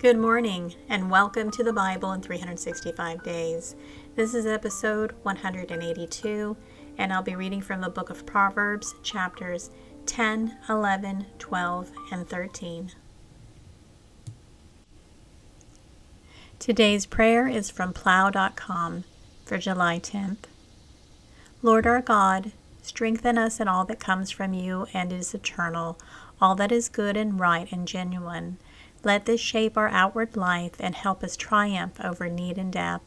Good morning, and welcome to the Bible in 365 Days. This is episode 182, and I'll be reading from the book of Proverbs, chapters 10, 11, 12, and 13. Today's prayer is from plow.com for July 10th. Lord our God, strengthen us in all that comes from you and is eternal, all that is good and right and genuine. Let this shape our outward life and help us triumph over need and death.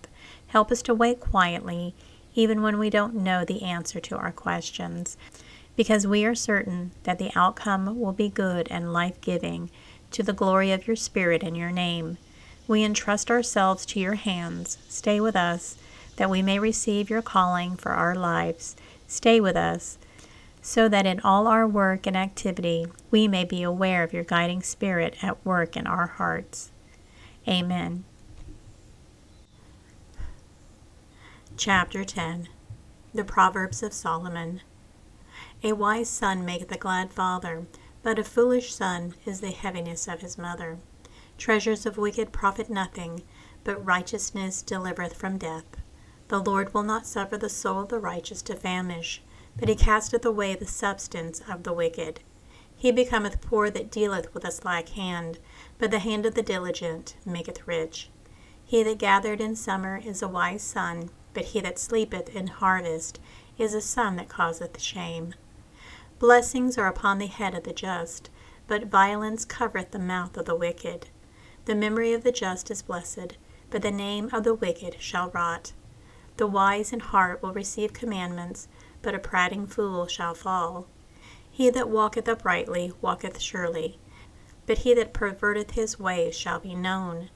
Help us to wait quietly, even when we don't know the answer to our questions, because we are certain that the outcome will be good and life-giving to the glory of your Spirit and your name. We entrust ourselves to your hands. Stay with us, that we may receive your calling for our lives. Stay with us, so that in all our work and activity we may be aware of your guiding Spirit at work in our hearts. Amen. Chapter 10. The Proverbs of Solomon. A wise son maketh a glad father, but a foolish son is the heaviness of his mother. Treasures of wicked profit nothing, but righteousness delivereth from death. The Lord will not suffer the soul of the righteous to famish, but he casteth away the substance of the wicked. He becometh poor that dealeth with a slack hand, but the hand of the diligent maketh rich. He that gathered in summer is a wise son, but he that sleepeth in harvest is a son that causeth shame. Blessings are upon the head of the just, but violence covereth the mouth of the wicked. The memory of the just is blessed, but the name of the wicked shall rot. The wise in heart will receive commandments, but a prating fool shall fall. He that walketh uprightly walketh surely, but he that perverteth his ways shall be known.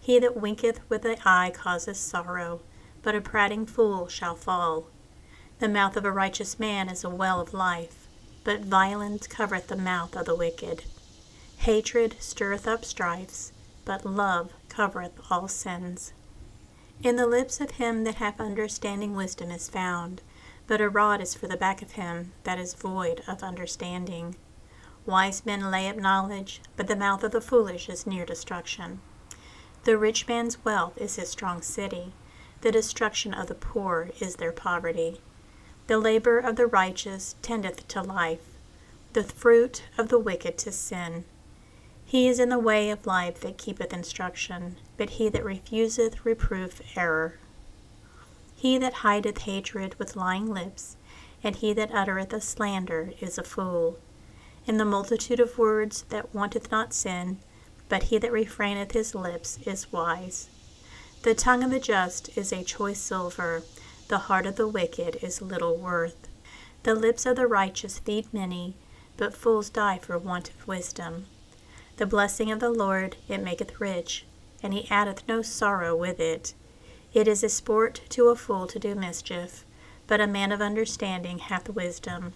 He that winketh with the eye causeth sorrow, but a prating fool shall fall. The mouth of a righteous man is a well of life, but violence covereth the mouth of the wicked. Hatred stirreth up strifes, but love covereth all sins. In the lips of him that hath understanding wisdom is found, but a rod is for the back of him that is void of understanding. Wise men lay up knowledge, but the mouth of the foolish is near destruction. The rich man's wealth is his strong city. The destruction of the poor is their poverty. The labor of the righteous tendeth to life, the fruit of the wicked to sin. He is in the way of life that keepeth instruction, but he that refuseth reproof error. He that hideth hatred with lying lips, and he that uttereth a slander is a fool. In the multitude of words that wanteth not sin, but he that refraineth his lips is wise. The tongue of the just is a choice silver, the heart of the wicked is little worth. The lips of the righteous feed many, but fools die for want of wisdom. The blessing of the Lord, it maketh rich, and he addeth no sorrow with it. It is a sport to a fool to do mischief, but a man of understanding hath wisdom.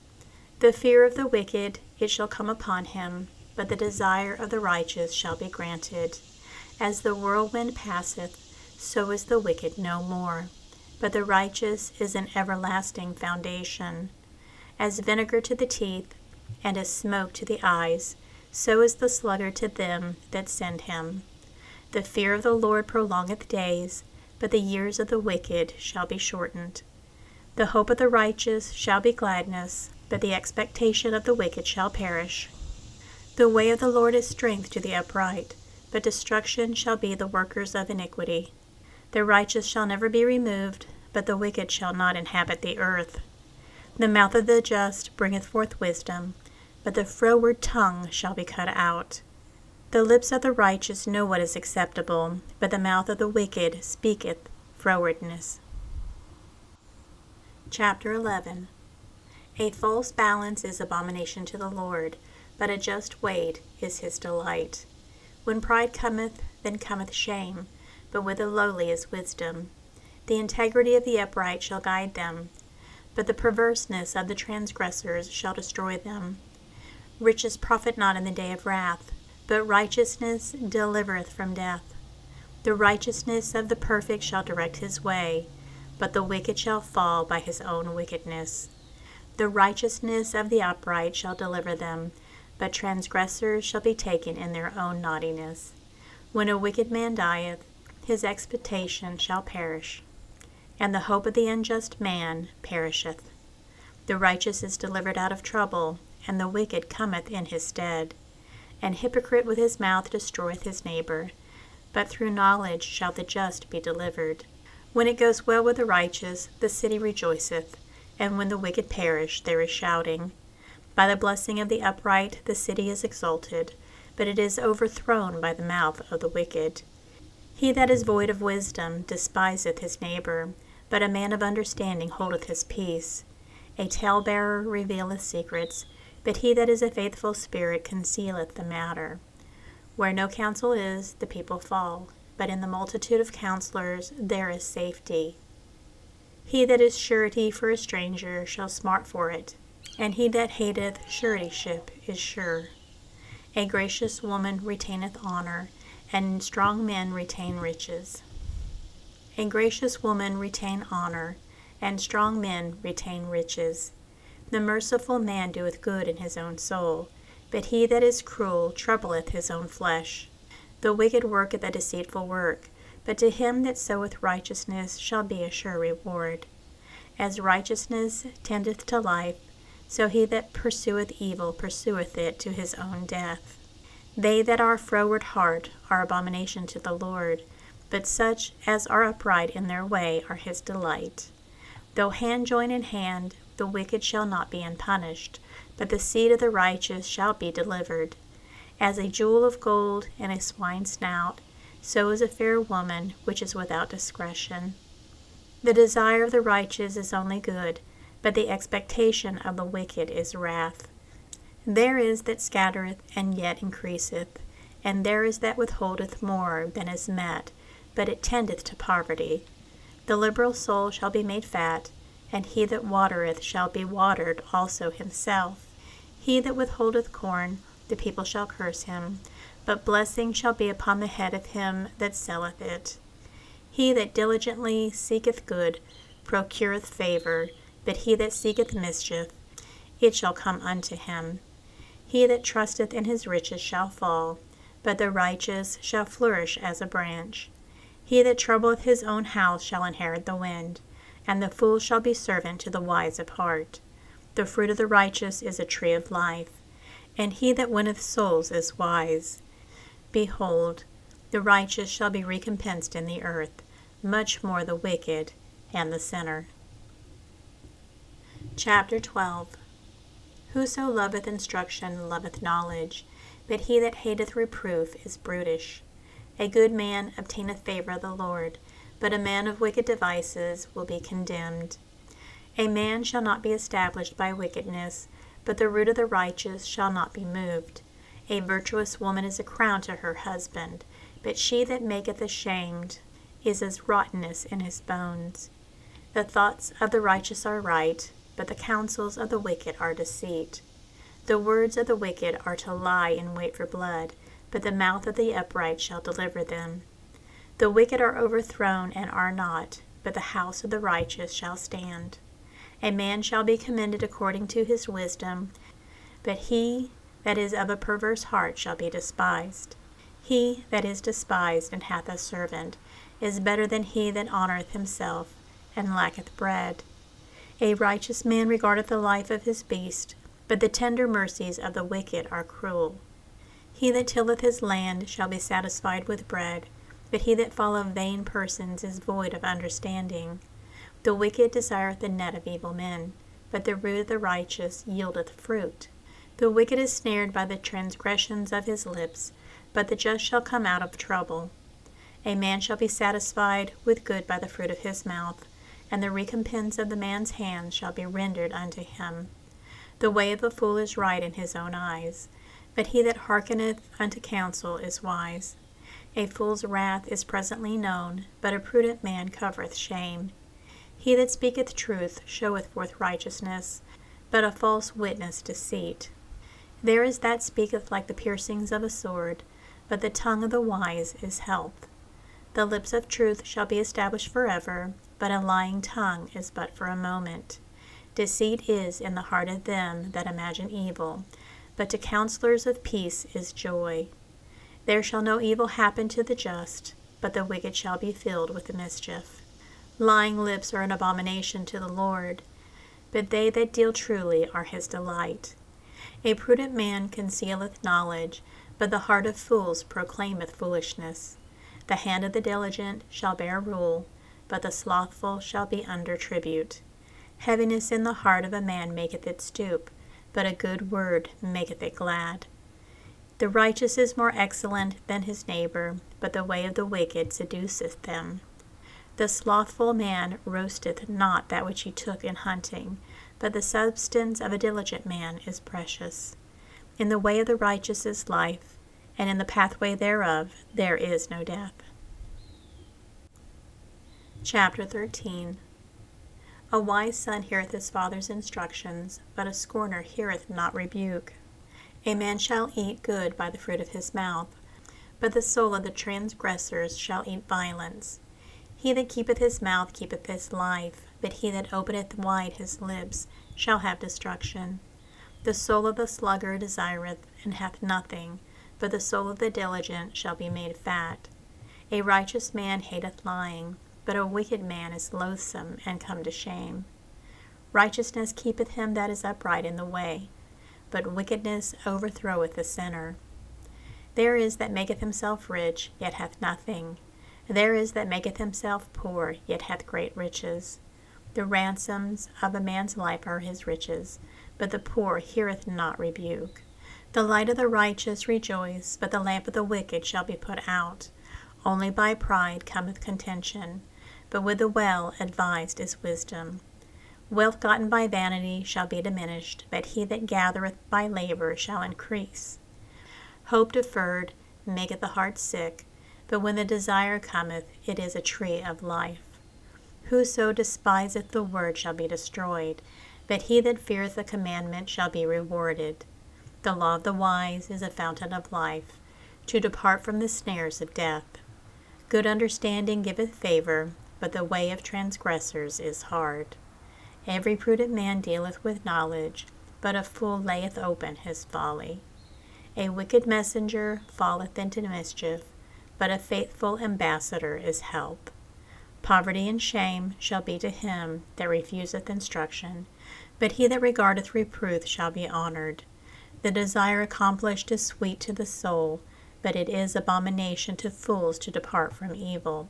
The fear of the wicked, it shall come upon him, but the desire of the righteous shall be granted. As the whirlwind passeth, so is the wicked no more, but the righteous is an everlasting foundation. As vinegar to the teeth, and as smoke to the eyes, so is the sluggard to them that send him. The fear of the Lord prolongeth days, but the years of the wicked shall be shortened. The hope of the righteous shall be gladness, but the expectation of the wicked shall perish. The way of the Lord is strength to the upright, but destruction shall be the workers of iniquity. The righteous shall never be removed, but the wicked shall not inhabit the earth. The mouth of the just bringeth forth wisdom, but the froward tongue shall be cut out. The lips of the righteous know what is acceptable, but the mouth of the wicked speaketh frowardness. Chapter 11. A false balance is abomination to the Lord, but a just weight is his delight. When pride cometh, then cometh shame, but with the lowly is wisdom. The integrity of the upright shall guide them, but the perverseness of the transgressors shall destroy them. Riches profit not in the day of wrath, but righteousness delivereth from death. The righteousness of the perfect shall direct his way, but the wicked shall fall by his own wickedness. The righteousness of the upright shall deliver them, but transgressors shall be taken in their own naughtiness. When a wicked man dieth, his expectation shall perish, and the hope of the unjust man perisheth. The righteous is delivered out of trouble, and the wicked cometh in his stead. An hypocrite with his mouth destroyeth his neighbor, but through knowledge shall the just be delivered. When it goes well with the righteous, the city rejoiceth, and when the wicked perish, there is shouting. By the blessing of the upright the city is exalted, but it is overthrown by the mouth of the wicked. He that is void of wisdom despiseth his neighbor, but a man of understanding holdeth his peace. A talebearer revealeth secrets, but he that is a faithful spirit concealeth the matter. Where no counsel is, the people fall, but in the multitude of counselors there is safety. He that is surety for a stranger shall smart for it, and he that hateth suretyship is sure. A gracious woman retaineth honor, and strong men retain riches. A gracious woman retain honor, and strong men retain riches. The merciful man doeth good in his own soul, but he that is cruel troubleth his own flesh. The wicked worketh a deceitful work, but to him that soweth righteousness shall be a sure reward. As righteousness tendeth to life, so he that pursueth evil pursueth it to his own death. They that are froward heart are abomination to the Lord, but such as are upright in their way are his delight. Though hand join in hand, the wicked shall not be unpunished, but the seed of the righteous shall be delivered. As a jewel of gold in a swine's snout, so is a fair woman which is without discretion. The desire of the righteous is only good, but the expectation of the wicked is wrath. There is that scattereth and yet increaseth, and there is that withholdeth more than is met, but it tendeth to poverty. The liberal soul shall be made fat, and he that watereth shall be watered also himself. He that withholdeth corn, the people shall curse him, but blessing shall be upon the head of him that selleth it. He that diligently seeketh good procureth favor, but he that seeketh mischief, it shall come unto him. He that trusteth in his riches shall fall, but the righteous shall flourish as a branch. He that troubleth his own house shall inherit the wind, and the fool shall be servant to the wise of heart. The fruit of the righteous is a tree of life, and he that winneth souls is wise. Behold, the righteous shall be recompensed in the earth, much more the wicked and the sinner. Chapter 12. Whoso loveth instruction loveth knowledge, but he that hateth reproof is brutish. A good man obtaineth favor of the Lord, but a man of wicked devices will be condemned. A man shall not be established by wickedness, but the root of the righteous shall not be moved. A virtuous woman is a crown to her husband, but she that maketh ashamed is as rottenness in his bones. The thoughts of the righteous are right, but the counsels of the wicked are deceit. The words of the wicked are to lie in wait for blood, but the mouth of the upright shall deliver them. The wicked are overthrown and are not, but the house of the righteous shall stand. A man shall be commended according to his wisdom, but he that is of a perverse heart shall be despised. He that is despised and hath a servant is better than he that honoureth himself and lacketh bread. A righteous man regardeth the life of his beast, but the tender mercies of the wicked are cruel. He that tilleth his land shall be satisfied with bread, but he that followeth vain persons is void of understanding. The wicked desireth the net of evil men, but the root of the righteous yieldeth fruit. The wicked is snared by the transgressions of his lips, but the just shall come out of trouble. A man shall be satisfied with good by the fruit of his mouth, and the recompense of the man's hands shall be rendered unto him. The way of a fool is right in his own eyes, but he that hearkeneth unto counsel is wise. A fool's wrath is presently known, but a prudent man covereth shame. He that speaketh truth showeth forth righteousness, but a false witness deceit. There is that speaketh like the piercings of a sword, but the tongue of the wise is health. The lips of truth shall be established forever, but a lying tongue is but for a moment. Deceit is in the heart of them that imagine evil, but to counselors of peace is joy. There shall no evil happen to the just, but the wicked shall be filled with the mischief. Lying lips are an abomination to the Lord, but they that deal truly are his delight. A prudent man concealeth knowledge, but the heart of fools proclaimeth foolishness. The hand of the diligent shall bear rule, but the slothful shall be under tribute. Heaviness in the heart of a man maketh it stoop, but a good word maketh it glad. The righteous is more excellent than his neighbor, but the way of the wicked seduceth them. The slothful man roasteth not that which he took in hunting, but the substance of a diligent man is precious. In the way of the righteous is life, and in the pathway thereof there is no death. Chapter 13. A wise son heareth his father's instructions, but a scorner heareth not rebuke. A man shall eat good by the fruit of his mouth, but the soul of the transgressors shall eat violence. He that keepeth his mouth keepeth his life, but he that openeth wide his lips shall have destruction. The soul of the sluggard desireth, and hath nothing, but the soul of the diligent shall be made fat. A righteous man hateth lying, but a wicked man is loathsome and come to shame. Righteousness keepeth him that is upright in the way, but wickedness overthroweth the sinner. There is that maketh himself rich, yet hath nothing. There is that maketh himself poor, yet hath great riches. The ransoms of a man's life are his riches, but the poor heareth not rebuke. The light of the righteous rejoice, but the lamp of the wicked shall be put out. Only by pride cometh contention, but with the well advised is wisdom. Wealth gotten by vanity shall be diminished, but he that gathereth by labor shall increase. Hope deferred maketh the heart sick, but when the desire cometh, it is a tree of life. Whoso despiseth the word shall be destroyed, but he that feareth the commandment shall be rewarded. The law of the wise is a fountain of life, to depart from the snares of death. Good understanding giveth favor, but the way of transgressors is hard. Every prudent man dealeth with knowledge, but a fool layeth open his folly. A wicked messenger falleth into mischief, but a faithful ambassador is health. Poverty and shame shall be to him that refuseth instruction, but he that regardeth reproof shall be honored. The desire accomplished is sweet to the soul, but it is abomination to fools to depart from evil.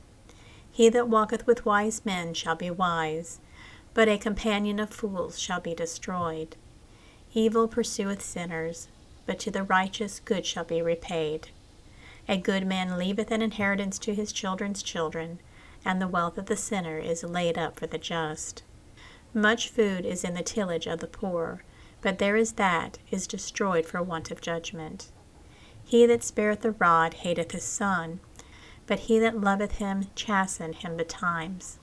He that walketh with wise men shall be wise, but a companion of fools shall be destroyed. Evil pursueth sinners, but to the righteous good shall be repaid. A good man leaveth an inheritance to his children's children, and the wealth of the sinner is laid up for the just. Much food is in the tillage of the poor, but there is that is destroyed for want of judgment. He that spareth the rod hateth his son, but he that loveth him chasteneth him betimes.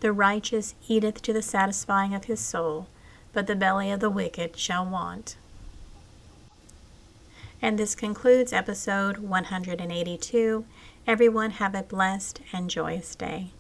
The righteous eateth to the satisfying of his soul, but the belly of the wicked shall want. And this concludes episode 182. Everyone have a blessed and joyous day.